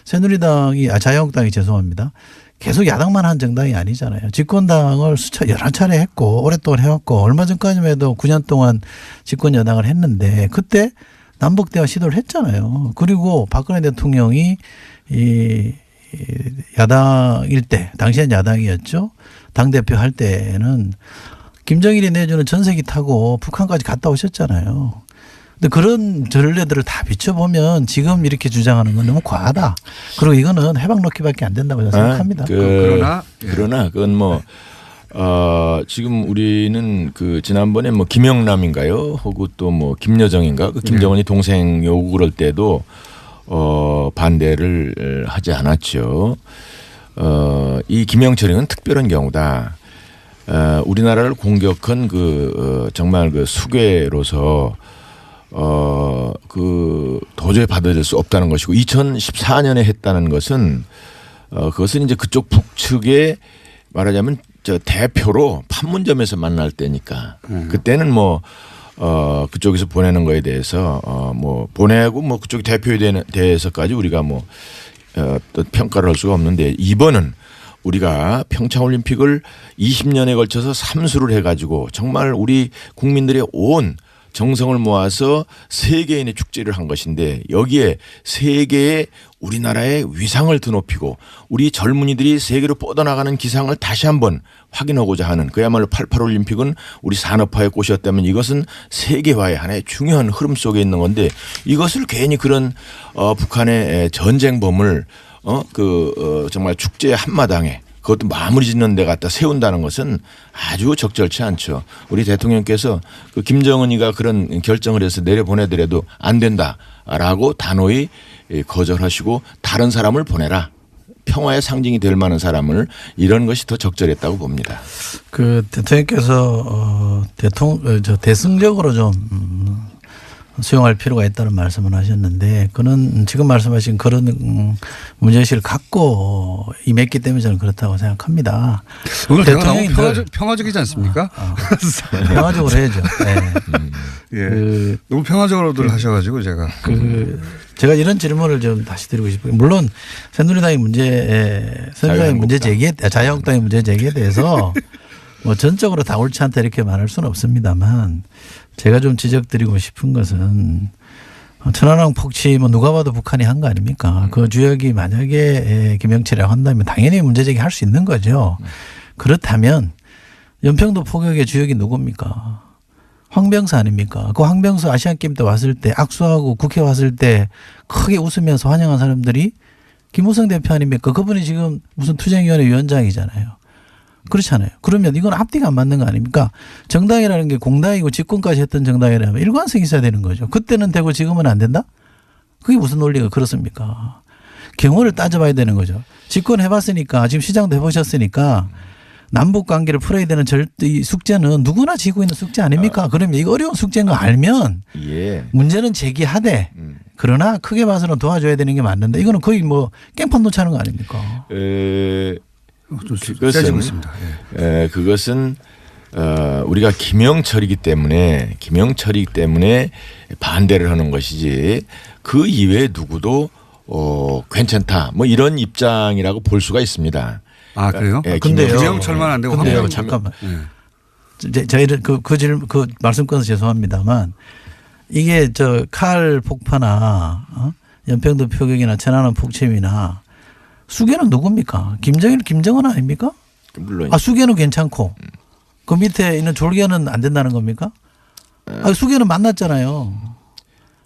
새누리당이 자유한국당이 죄송합니다. 계속 야당만 한 정당이 아니잖아요. 집권당을 여러 차례 했고 오랫동안 해왔고 얼마 전까지만 해도 9년 동안 집권 여당을 했는데 그때 남북대화 시도를 했잖아요. 그리고 박근혜 대통령이 이 야당일 때 당시엔 야당이었죠. 당대표 할 때는 김정일이 내주는 전세기 타고 북한까지 갔다 오셨잖아요. 근데 그런 전례들을 다 비춰보면 지금 이렇게 주장하는 건 너무 과하다. 그리고 이거는 해방 놓기밖에 안 된다고 저는 생각합니다.
그러나 그건 뭐 지금 우리는 그 지난번에 뭐 김영남인가요? 혹은 또 뭐 김여정인가? 그 김정은이 동생 요구 그럴 때도 반대를 하지 않았죠. 이 김영철이는 특별한 경우다. 우리나라를 공격한 정말 그 수괴로서 도저히 받아들일 수 없다는 것이고 2014년에 했다는 것은 그것은 이제 그쪽 북측에 말하자면 저 대표로 판문점에서 만날 때니까 그때는 뭐 그쪽에서 보내는 거에 대해서 뭐 보내고 뭐 그쪽 대표에 대해서까지 우리가 뭐 또 평가를 할 수가 없는데 이번은 우리가 평창올림픽을 20년에 걸쳐서 삼수를 해가지고 정말 우리 국민들의 온 정성을 모아서 세계인의 축제를 한 것인데 여기에 세계의 우리나라의 위상을 드높이고 우리 젊은이들이 세계로 뻗어나가는 기상을 다시 한번 확인하고자 하는 그야말로 88올림픽은 우리 산업화의 꽃이었다면 이것은 세계화의 하나의 중요한 흐름 속에 있는 건데 이것을 괜히 그런 북한의 전쟁범을 정말 축제의 한마당에 그것도 마무리 짓는 데 갖다 세운다는 것은 아주 적절치 않죠. 우리 대통령께서 그 김정은이가 그런 결정을 해서 내려보내더라도 안 된다라고 단호히 거절하시고 다른 사람을 보내라. 평화의 상징이 될 만한 사람을 이런 것이 더 적절했다고 봅니다.
그 대통령께서 대승적으로 좀 수용할 필요가 있다는 말씀을 하셨는데 그는 지금 말씀하신 그런 문제의식을 갖고 임했기 때문에 저는 그렇다고 생각합니다.
오늘 대화가 너무 평화적이지 않습니까?
평화적으로 해야죠. 네.
예. 너무 평화적으로들 하셔가지고 제가.
제가 이런 질문을 좀 다시 드리고 싶어요. 물론 새누리당의 자유한국당의 문제 제기에 대해서 뭐 전적으로 다 옳지 않다 이렇게 말할 수는 없습니다만 제가 좀 지적드리고 싶은 것은 천안함 폭치 뭐 누가 봐도 북한이 한 거 아닙니까? 그 주역이 만약에 김영철이라고 한다면 당연히 문제 제기할 수 있는 거죠. 그렇다면 연평도 포격의 주역이 누굽니까? 황병수 아닙니까? 그 황병수 아시안게임 때 왔을 때 악수하고 국회 왔을 때 크게 웃으면서 환영한 사람들이 김무성 대표 아닙니까? 그분이 지금 무슨 투쟁위원회 위원장이잖아요. 그렇잖아요. 그러면 이건 앞뒤가 안 맞는 거 아닙니까? 정당이라는 게 공당이고 집권까지 했던 정당이라면 일관성이 있어야 되는 거죠. 그때는 되고 지금은 안 된다? 그게 무슨 논리가 그렇습니까? 경우를 따져봐야 되는 거죠. 집권해봤으니까 지금 시장도 해보셨으니까 남북 관계를 풀어야 되는 이 숙제는 누구나 지고 있는 숙제 아닙니까? 그러면 이거 어려운 숙제인 거 알면 문제는 제기하되 그러나 크게 봐서는 도와줘야 되는 게 맞는데 이거는 거의 뭐 깽판 놓자는 거 아닙니까?
그것은 우리가 김영철이기 때문에 반대를 하는 것이지 그 이외에 누구도 괜찮다 뭐 이런 입장이라고 볼 수가 있습니다.
아 그래요?
근데요.
김영철만 안 되고
근데요. 잠깐만. 저희를 그 말씀 끊어서 죄송합니다만 이게 칼 폭파나 연평도 표격이나 천안함 폭침이나 수계는 누굽니까? 김정은 아닙니까?
물론.
수계는 괜찮고 그 밑에 있는 졸계는 안 된다는 겁니까? 수계는 만났잖아요.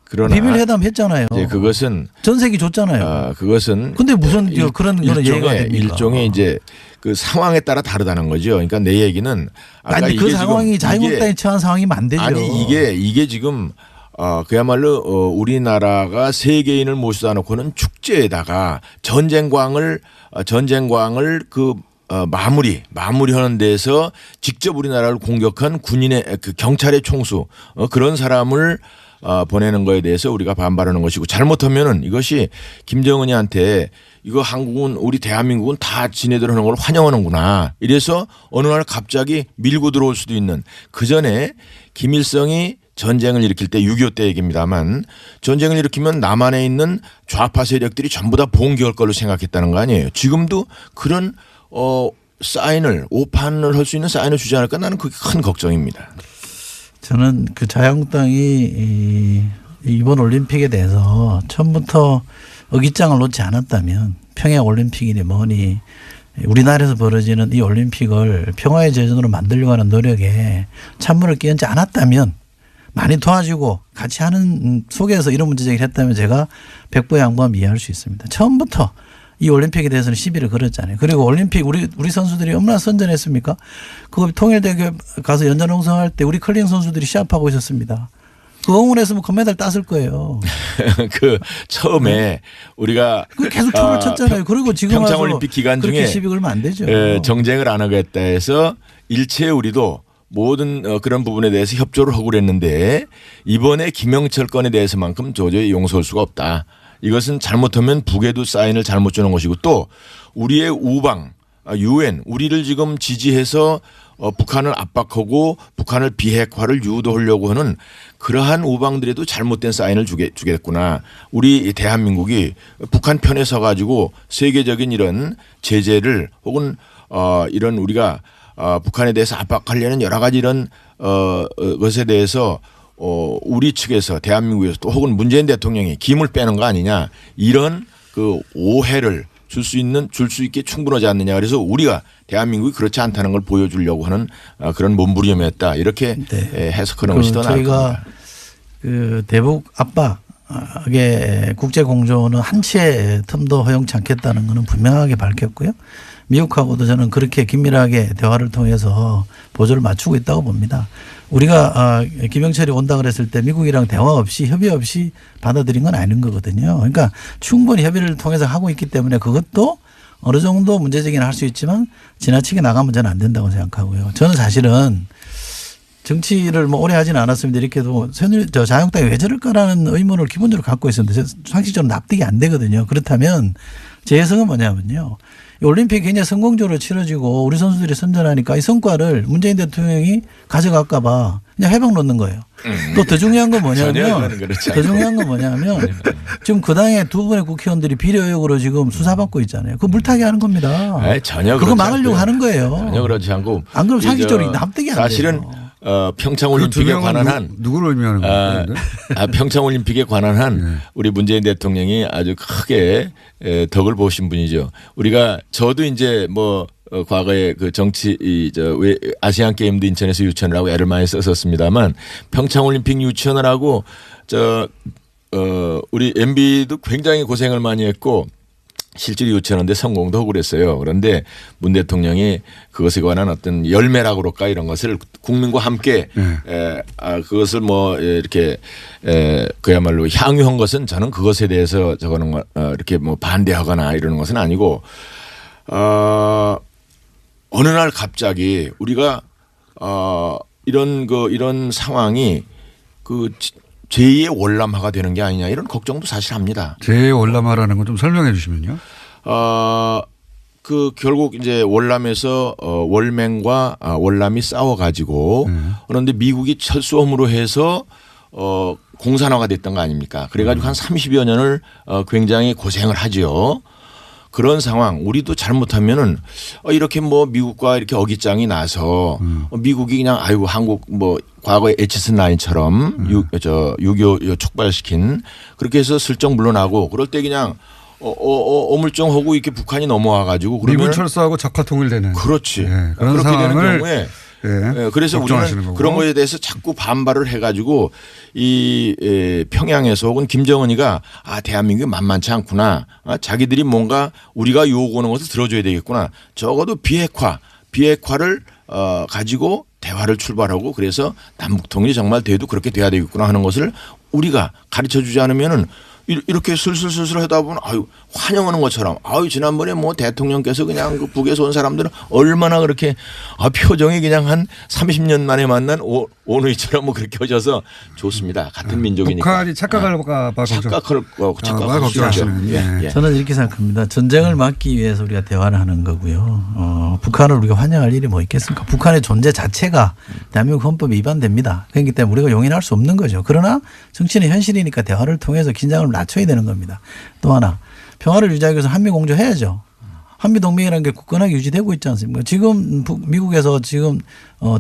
그러나
비밀 회담 했잖아요.
그것은
전세기 줬잖아요.
그것은
근데 무슨 그런 거는 예가 됩니까?
일종의 이제 그 상황에 따라 다르다는 거죠. 그러니까 내 얘기는
아니 그 상황이 자유한국당에 처한 상황이면 안 되죠.
아니 이게 지금 그야말로 우리나라가 세계인을 모시다 놓고는 축제에다가 전쟁광을 마무리하는 데서 직접 우리나라를 공격한 군인의 그 경찰의 총수 그런 사람을 보내는 거에 대해서 우리가 반발하는 것이고 잘못하면은 이것이 김정은이한테 이거 한국은 우리 대한민국은 다 지네들 하는 걸 환영하는구나 이래서 어느 날 갑자기 밀고 들어올 수도 있는 그 전에 김일성이 전쟁을 일으킬 때 6.25 때 얘기입니다만 전쟁을 일으키면 남한에 있는 좌파 세력들이 전부 다 봉기할 걸로 생각했다는 거 아니에요. 지금도 그런 사인을 오판을 할 수 있는 사인을 주지 않을까 나는 그게 큰 걱정입니다.
저는 그 자유한국당이 이번 올림픽에 대해서 처음부터 의기장을 놓지 않았다면 평양올림픽이니 뭐니 우리나라에서 벌어지는 이 올림픽을 평화의 제전으로 만들려고 하는 노력에 찬물을 끼얹지 않았다면 많이 도와주고 같이 하는 속에서 이런 문제 제기를 했다면 제가 100배 양보하면 이해할 수 있습니다. 처음부터 이 올림픽에 대해서는 시비를 걸었잖아요. 그리고 올림픽 우리 선수들이 얼마나 선전했습니까? 그거 통일대회 가서 연전홍성할 때 우리 컬링 선수들이 시합하고 있었습니다. 그 응원했으면 금메달 땄을 거예요.
그 처음에 우리가
계속 춤을 췄잖아요. 그리고 지금
평창올림픽 기간 중에
그렇게 시비 걸면 안 되죠.
정쟁을 안 하겠다 해서 일체 우리도 모든 그런 부분에 대해서 협조를 하고 그랬는데 이번에 김영철 건에 대해서만큼 도저히 용서할 수가 없다. 이것은 잘못하면 북에도 사인을 잘못 주는 것이고 또 우리의 우방 UN 우리를 지금 지지해서 북한을 압박하고 북한을 비핵화를 유도하려고 하는 그러한 우방들에도 잘못된 사인을 주겠구나. 우리 대한민국이 북한 편에 서가지고 세계적인 이런 제재를 혹은 이런 우리가 북한에 대해서 압박하려는 여러 가지 이런 것에 대해서 우리 측에서 대한민국에서 또 혹은 문재인 대통령이 김을 빼는 거 아니냐 이런 그 오해를 줄 수 있게 충분하지 않느냐. 그래서 우리가 대한민국이 그렇지 않다는 걸 보여주려고 하는 그런 몸부림이었다. 이렇게 해석하는 것이 더 나을 겁니다.
저희가 그 대북 압박의 국제 공조는 한치의 틈도 허용치 않겠다는 것은 분명하게 밝혔고요. 미국하고도 저는 그렇게 긴밀하게 대화를 통해서 보조를 맞추고 있다고 봅니다. 우리가 김영철이 온다 그랬을 때 미국이랑 대화 없이 협의 없이 받아들인 건 아닌 거거든요. 그러니까 충분히 협의를 통해서 하고 있기 때문에 그것도 어느 정도 문제제기는 할 수 있지만 지나치게 나가면 저는 안 된다고 생각하고요. 저는 사실은 정치를 뭐 오래 하지는 않았습니다. 이렇게도 자유한국당이 왜 저럴까라는 의문을 기본적으로 갖고 있었는데 상식적으로 납득이 안 되거든요. 그렇다면 제 해석은 뭐냐면요. 올림픽이 굉장히 성공적으로 치러지고 우리 선수들이 선전하니까 이 성과를 문재인 대통령이 가져갈까 봐 그냥 해방 놓는 거예요. 또 더 중요한 건 뭐냐면 지금 그 당의 두 분의 국회의원들이 비리 의혹으로 지금 수사받고 있잖아요. 그거 물타기 하는 겁니다.
아니, 전혀
그거 막으려고 하는 거예요.
전혀 그렇지 않고.
안 그러면 상식적으로 납득이 안 돼요.
사실은 평창올림픽에 관한 한
누구를 의미하는 거예요?
평창올림픽에 관한 한 우리 문재인 대통령이 아주 크게 덕을 보신 분이죠. 저도 이제 뭐 과거에 그 정치 아시안 게임도 인천에서 유치원을 하고 애를 많이 썼었습니다만 평창올림픽 유치원을 하고 우리 MB도 굉장히 고생을 많이 했고 실제로 유치하는데 성공도 하고 그랬어요. 그런데 문 대통령이 그것에 관한 어떤 열매라고 그럴까 이런 것을 국민과 함께 그것을 뭐 이렇게 그야말로 향유한 것은 저는 그것에 대해서 저거는 이렇게 뭐 반대하거나 이러는 것은 아니고 어느 날 갑자기 우리가 이런 상황이 그 제2의 월남화가 되는 게 아니냐 이런 걱정도 사실 합니다.
제2의 월남화라는 건 좀 설명해 주시면요.
결국 이제 월남에서 월맹과 월남이 싸워가지고 그런데 미국이 철수험으로 해서 공산화가 됐던 거 아닙니까? 그래가지고 한 30여 년을 굉장히 고생을 하죠. 그런 상황 우리도 잘못하면은 이렇게 뭐 미국과 이렇게 어깃장이 나서 미국이 그냥 한국 뭐 과거에 에치슨 라인처럼 6.25 촉발시킨 그렇게 해서 슬쩍 물러나고 그럴 때 그냥 어물쩡하고 이렇게 북한이 넘어와 가지고
미군 철수하고 적화 통일되는
그렇지.
그런
그렇게 되는 경우에 그래서
걱정하시는
우리는
거고.
그런 거에 대해서 자꾸 반발을 해가지고 평양에서 혹은 김정은이가 대한민국이 만만치 않구나. 자기들이 뭔가 우리가 요구하는 것을 들어줘야 되겠구나. 적어도 비핵화를 가지고 대화를 출발하고 그래서 남북통일이 정말 돼도 그렇게 돼야 되겠구나 하는 것을 우리가 가르쳐 주지 않으면은 이렇게 슬슬슬슬 하다 보면 환영하는 것처럼 지난번에 뭐 대통령께서 그냥 그 북에서 온 사람들은 얼마나 그렇게 표정이 그냥 한 30년 만에 만난 오누이처럼 뭐 그렇게 하셔서 좋습니다. 같은 민족이니까.
북한이 착각할까 봐
걱정하시는.
저는 이렇게 생각합니다. 전쟁을 막기 위해서 우리가 대화를 하는 거고요. 북한을 우리가 환영할 일이 뭐 있겠습니까? 북한의 존재 자체가 대한민국 헌법에 위반됩니다. 그렇기 때문에 우리가 용인할 수 없는 거죠. 그러나 정치는 현실이니까 대화를 통해서 긴장을 낮춰야 되는 겁니다. 또 하나 평화를 유지하기 위해서 한미공조해야죠. 한미동맹이라는 게 굳건하게 유지되고 있지 않습니까? 지금 미국에서 지금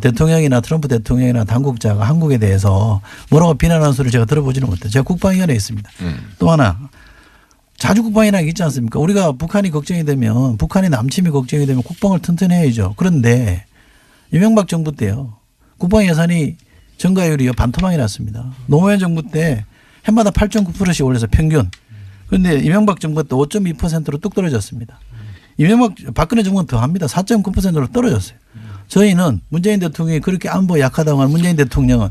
대통령이나 트럼프 대통령이나 당국자가 한국에 대해서 뭐라고 비난하는 소리를 제가 들어보지는 못해요. 제가 국방위원회에 있습니다. 또 하나 자주 국방이라는 게 있지 않습니까? 우리가 북한이 걱정이 되면 북한의 남침이 걱정이 되면 국방을 튼튼해야죠. 그런데 이명박 정부 때요. 국방 예산이 증가율이 반토막이 났습니다. 노무현 정부 때 해마다 8.9%씩 올려서 평균. 그런데 이명박 정부 때 5.2%로 뚝 떨어졌습니다. 박근혜 정부는 더 합니다. 4.9%로 떨어졌어요. 저희는 문재인 대통령이 그렇게 안보 약하다고 하는 문재인 대통령은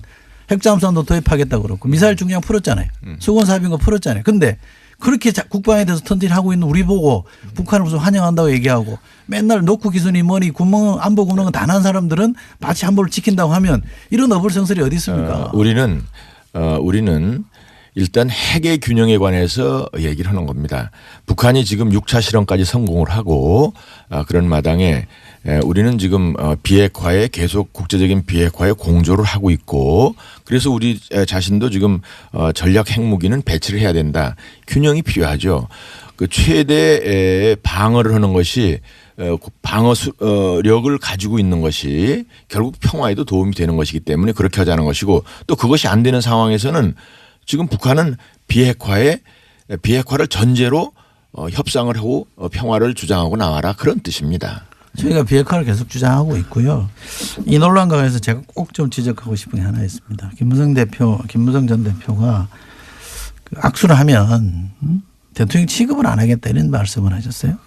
핵잠수함도 도입하겠다고 그러고 미사일 중량 풀었잖아요. 수건 사업인 거 풀었잖아요. 그런데 그렇게 국방에 대해서 턴질하고 있는 우리 보고 북한을 무슨 환영한다고 얘기하고 맨날 노크 기순이 뭐니 구멍 안보 구멍은 다 난 사람들은 마치 안보를 지킨다고 하면 이런 어불성설이 어디 있습니까?
우리는 일단 핵의 균형에 관해서 얘기를 하는 겁니다. 북한이 지금 6차 실험까지 성공을 하고 그런 마당에 우리는 지금 비핵화에 계속 국제적인 비핵화에 공조를 하고 있고 그래서 우리 자신도 지금 전략 핵무기는 배치를 해야 된다. 균형이 필요하죠. 그 최대 방어를 하는 것이 방어력을 가지고 있는 것이 결국 평화에도 도움이 되는 것이기 때문에 그렇게 하자는 것이고 또 그것이 안 되는 상황에서는 지금 북한은 비핵화를 전제로 협상을 하고 평화를 주장하고 나와라 그런 뜻입니다.
저희가 비핵화를 계속 주장하고 있고요. 이 논란과 관해서 제가 꼭 좀 지적하고 싶은 게 하나 있습니다. 김무성 전 대표가 악수를 하면 대통령 취급을 안 하겠다 이런 말씀을 하셨어요.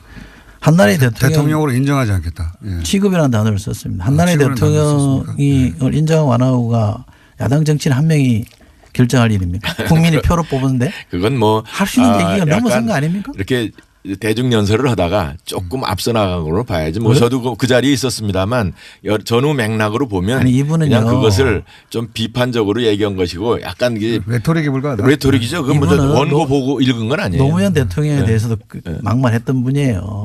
한나라의
대통령으로 인정하지 않겠다.
취급이라는 단어를 썼습니다. 한나라의 대통령이 인정하고 완화가 야당 정치인 한 명이 결정할 일입니까? 국민이 표로 뽑은데
그건 뭐
할 수 있는 얘기가 넘어선 거 아닙니까?
이렇게 대중 연설을 하다가 조금 앞서 나간 걸로 봐야지. 뭐 저도 그 자리에 있었습니다만 전후 맥락으로 보면
아니, 이분은요.
그냥 그것을 좀 비판적으로 얘기한 것이고 약간 이게
레토릭이 불과하다.
레토릭이죠. 그 원고 보고 읽은 건 아니에요.
노무현 대통령에 대해서도 막말했던 분이에요.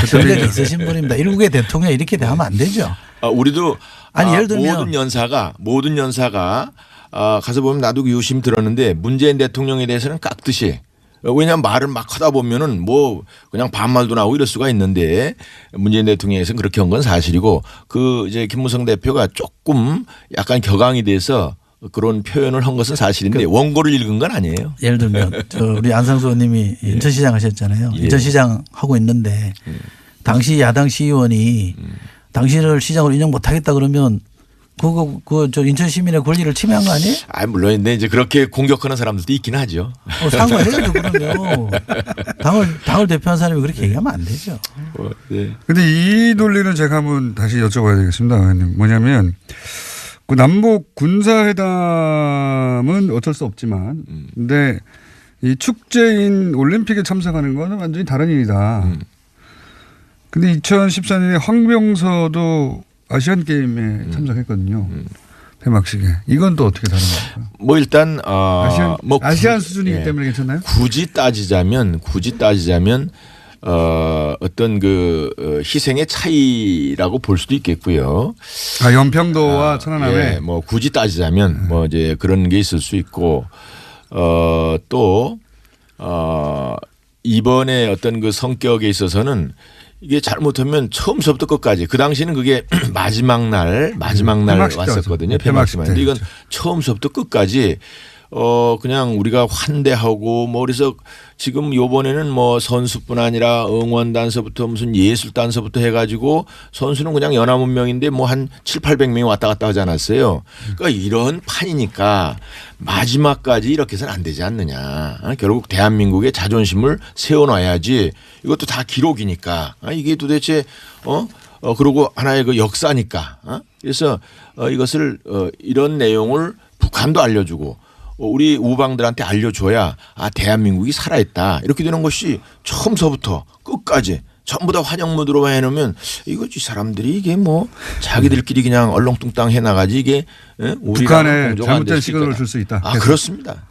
전력이 있으신 분입니다. 일국의 대통령 이렇게 대하면 안 되죠.
우리도
아니 예를 들면
모든 연사가 가서 보면 나도 유심히 들었는데 문재인 대통령에 대해서는 깍듯이 왜냐하면 말을 막 하다 보면은 뭐 그냥 반말도 나오고 이럴 수가 있는데 문재인 대통령에서는 그렇게 한 건 사실이고 그 이제 김무성 대표가 조금 약간 격앙이 돼서 그런 표현을 한 것은 사실인데 원고를 읽은 건 아니에요.
예를 들면 우리 안상수 의원님이 인천시장 하셨잖아요. 인천시장 하고 있는데 당시 야당 시의원이 당신을 시장으로 인정 못하겠다 그러면 저 인천 시민의 권리를 침해한 거 아니에요?
물론인데 이제 그렇게 공격하는 사람들도 있긴 하죠.
사과해야죠 그러면. 당을 대표한 사람이 그렇게 얘기하면 안 되죠.
근데 이 논리는 제가 한번 다시 여쭤봐야 되겠습니다. 의원님. 뭐냐면 그 남북 군사회담은 어쩔 수 없지만 근데 이 축제인 올림픽에 참석하는 거는 완전히 다른 일이다. 근데 2014년에 황병서도 아시안 게임에 참석했거든요. 폐막식에. 이건 또 어떻게 다른 겁니까?
뭐 일단
아시안 수준이기 때문에 괜찮나요?
굳이 따지자면 어떤 그 희생의 차이라고 볼 수도 있겠고요.
연평도와 천안함에
뭐 굳이 따지자면 뭐 이제 그런 게 있을 수 있고 또 이번에 어떤 그 성격에 있어서는 이게 잘못하면 처음서부터 끝까지 그 당시는 그게 마지막 날 왔었거든요. 폐막식만. 근데 이건 처음서부터 끝까지 그냥 우리가 환대하고 뭐 그래서 지금 요번에는 뭐 선수뿐 아니라 응원단서부터 무슨 예술단서부터 해가지고 선수는 그냥 연합운명인데 뭐 한 700~800명이 왔다 갔다 하지 않았어요. 그러니까 이런 판이니까 마지막까지 이렇게 해서는 안 되지 않느냐. 결국 대한민국의 자존심을 세워놔야지. 이것도 다 기록이니까. 이게 도대체 그리고 하나의 그 역사니까. 그래서 이것을 이런 내용을 북한도 알려주고 우리 우방들한테 알려줘야 대한민국이 살아있다. 이렇게 되는 것이 처음서부터 끝까지 전부 다 환영 무드로 해놓으면 이 사람들이 이게 뭐 자기들끼리 그냥 얼렁뚱땅 해나가지 이게
북한에 잘못된 시그널을 줄 수 있다.
그렇습니다.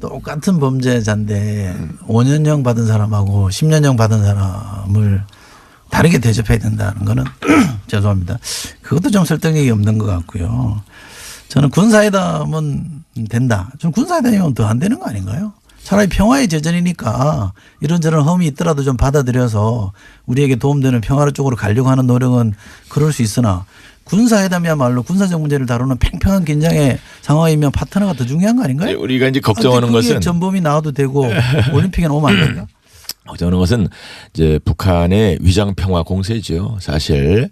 똑같은 범죄자인데 5년형 받은 사람하고 10년형 받은 사람을 다르게 대접해야 된다는 거는 죄송합니다. 그것도 좀 설득력이 없는 것 같고요. 저는 군사회담은 된다. 저는 군사회담이면 더 안 되는 거 아닌가요? 차라리 평화의 제전이니까 이런저런 험이 있더라도 좀 받아들여서 우리에게 도움되는 평화로 쪽으로 가려고 하는 노력은 그럴 수 있으나 군사회담이야말로 군사적 문제를 다루는 팽팽한 긴장의 상황이면 파트너가 더 중요한 거 아닌가요?
우리가 이제 걱정하는 것은
전범이 나와도 되고 올림픽에 오면 안 된다.
걱정하는 것은 이제 북한의 위장 평화 공세죠. 사실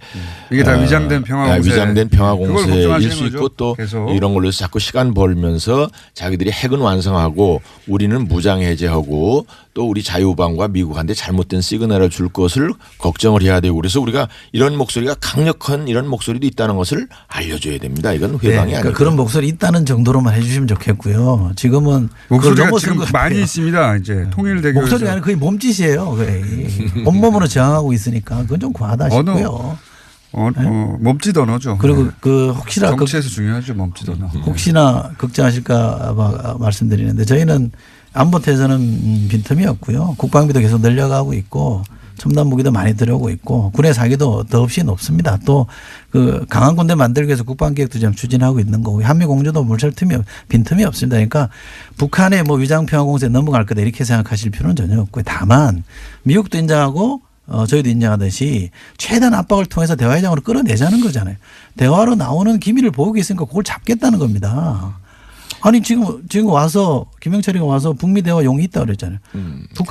이게 다 위장된 평화 공세.
위장된 평화 공세일 수 있고 또
계속.
이런 걸로 해서 자꾸 시간 벌면서 자기들이 핵은 완성하고 우리는 무장 해제하고 또 우리 자유방과 미국한테 잘못된 시그널을 줄 것을 걱정을 해야 되고 그래서 우리가 이런 목소리가 강력한 이런 목소리도 있다는 것을 알려줘야 됩니다. 이건 회방이 아니고
그런 목소리 있다는 정도로만 해 주시면 좋겠고요. 지금은
목소리가 지금 많이 있습니다. 이제 통일대교에서.
목소리가 아니라 거의 몸짓이에요. 온몸으로 저항하고 있으니까 그건 좀 과하다 싶고요.
몸짓 언어죠.
그리고 그 혹시나
정치에서 중요하죠. 몸짓 언어.
혹시나 걱정하실까 봐 말씀드리는데 저희는 안보태세는 빈틈이 없고요. 국방비도 계속 늘려가고 있고 첨단 무기도 많이 들어오고 있고 군의 사기도 더없이 높습니다. 또 그 강한 군대 만들기 위해서 국방계획도 좀 추진하고 있는 거고 한미 공조도 물살 빈틈이 없습니다. 그러니까 북한의 뭐 위장평화 공세에 넘어갈 거다 이렇게 생각하실 필요는 전혀 없고요. 다만 미국도 인정하고 저희도 인정하듯이 최대한 압박을 통해서 대화회장으로 끌어내자는 거잖아요. 대화로 나오는 기미를 보고 있으니까 그걸 잡겠다는 겁니다. 아니 지금 와서 김영철이가 와서 북미 대화 용이 있다고 그랬잖아요.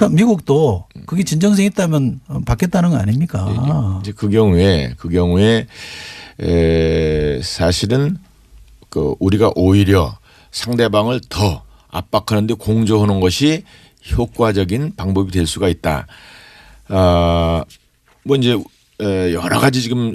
미국도 그게 진정성이 있다면 받겠다는 거 아닙니까?
이제 그 경우에 사실은 그 우리가 오히려 상대방을 더 압박하는데 공조하는 것이 효과적인 방법이 될 수가 있다. 뭐 이제 여러 가지 지금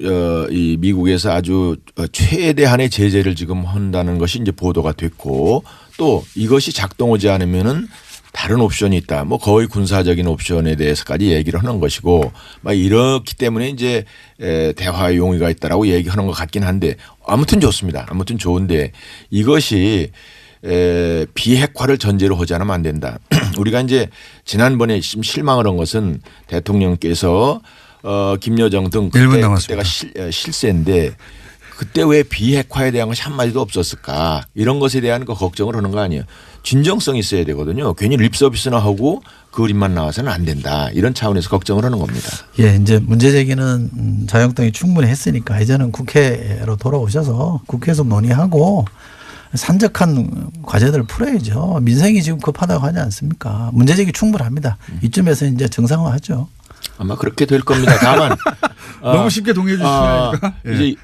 이 미국에서 아주 최대한의 제재를 지금 한다는 것이 이제 보도가 됐고 또 이것이 작동하지 않으면은 다른 옵션이 있다. 뭐 거의 군사적인 옵션에 대해서까지 얘기를 하는 것이고 막 이렇기 때문에 이제 대화의 용의가 있다라고 얘기하는 것 같긴 한데 아무튼 좋습니다. 아무튼 좋은데 이것이 비핵화를 전제로 하지 않으면 안 된다. 우리가 이제 지난번에 좀 실망을 한 것은 대통령께서 김여정 등 그때가 실세인데 그때 왜 비핵화에 대한 것이 한마디도 없었을까 이런 것에 대한 그 걱정을 하는 거 아니에요. 진정성이 있어야 되거든요. 괜히 립서비스나 하고 그림만 나와서는 안 된다. 이런 차원에서 걱정을 하는 겁니다.
예, 이제 문제 제기는 자유한국당이 충분히 했으니까 이제는 국회로 돌아오셔서 국회에서 논의하고 산적한 과제들을 풀어야죠. 민생이 지금 급하다고 하지 않습니까? 문제 제기 충분합니다. 이쯤에서 이제 정상화하죠.
아마 그렇게 될 겁니다. 다만
너무 쉽게 동의해 주시니까.
이제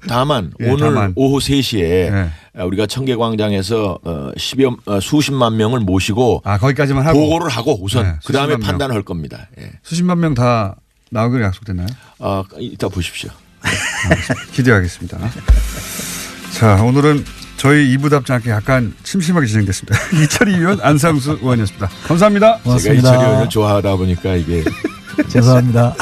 다만 오늘 오후 3시에 우리가 청계광장에서 수십만 명을 모시고
거기까지만 하고
보고를 하고 우선 그다음에 판단을 할 겁니다.
수십만 명 다 나오기로 약속됐나요?
이따 보십시오.
기대하겠습니다. 자, 오늘은 저희 2부답지 않게 약간 심심하게 진행됐습니다. 이철희 의원, 안상수 의원이었습니다. 감사합니다.
고맙습니다.
제가 이철희 의원을 좋아하다 보니까 이게
죄송합니다.